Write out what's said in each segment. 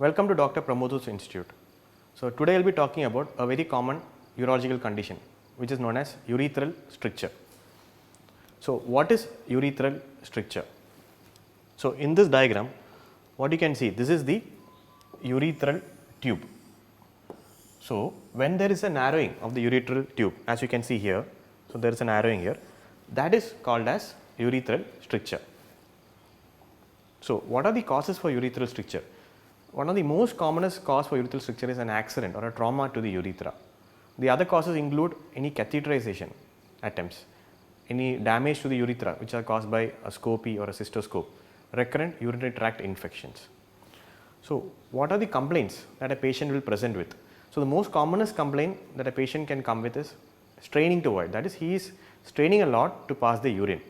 Welcome to Dr. Pramod's Institute. So today I will be talking about a very common urological condition which is known as urethral stricture. So what is urethral stricture? So in this diagram what you can see, this is the urethral tube. So when there is a narrowing of the urethral tube, as you can see here, so there is a narrowing here, that is called as urethral stricture. So what are the causes for urethral stricture? One of the most commonest cause for urethral stricture is an accident or a trauma to the urethra. The other causes include any catheterization attempts, any damage to the urethra which are caused by a scopy or a cystoscope, recurrent urinary tract infections. So what are the complaints that a patient will present with? So the most commonest complaint that a patient can come with is straining to void, that is he is straining a lot to pass the urine,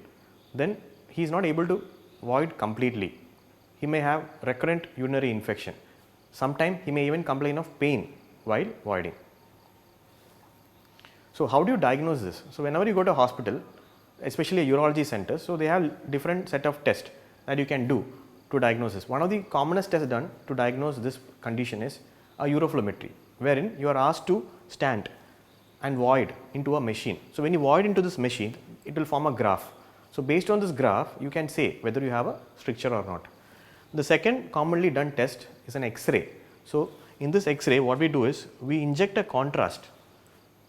then he is not able to void completely. He may have recurrent urinary infection. Sometimes he may even complain of pain while voiding. So how do you diagnose this? So whenever you go to a hospital, especially a urology center, so they have different set of tests that you can do to diagnose this. One of the commonest tests done to diagnose this condition is a uroflowmetry, wherein you are asked to stand and void into a machine. So when you void into this machine, it will form a graph. So based on this graph, you can say whether you have a stricture or not. The second commonly done test is an X-ray. So in this X-ray, what we do is we inject a contrast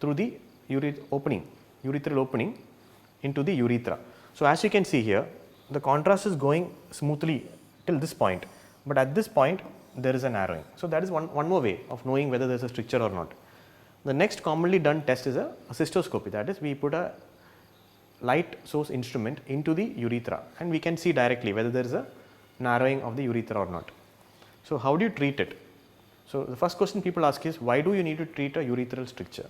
through the urethral opening into the urethra. So as you can see here, the contrast is going smoothly till this point, but at this point there is a narrowing. So that is one more way of knowing whether there is a stricture or not. The next commonly done test is a cystoscopy, that is we put a light source instrument into the urethra and we can see directly whether there is a narrowing of the urethra or not. So how do you treat it? So the first question people ask is, why do you need to treat a urethral stricture?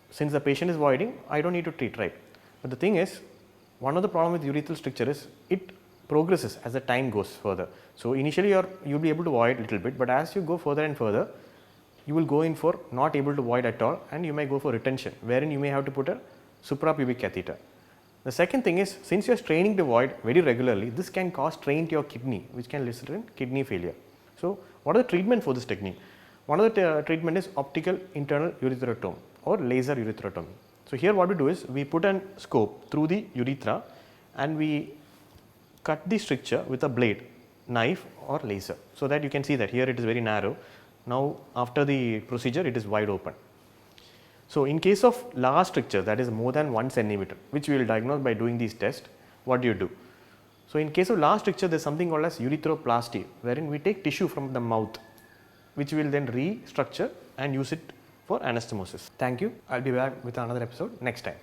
Since the patient is voiding, I don't need to treat, right? But the thing is, one of the problem with urethral stricture is it progresses as the time goes further. So initially you'll be able to void a little bit, but as you go further and further, you will go in for not able to void at all and you may go for retention, wherein you may have to put a suprapubic catheter. The second thing is, since you are straining to void very regularly, this can cause strain to your kidney, which can result in kidney failure. So what are the treatment for this technique? One of the treatment is optical internal urethrotomy or laser urethrotomy. So here what we do is we put a scope through the urethra and we cut the stricture with a blade, knife or laser, so that you can see that here it is very narrow. Now after the procedure it is wide open. So in case of large stricture, that is more than 1 centimeter, which we will diagnose by doing these tests, what do you do? So in case of large stricture, there is something called as urethroplasty, wherein we take tissue from the mouth, which we will then restructure and use it for anastomosis. Thank you. I will be back with another episode next time.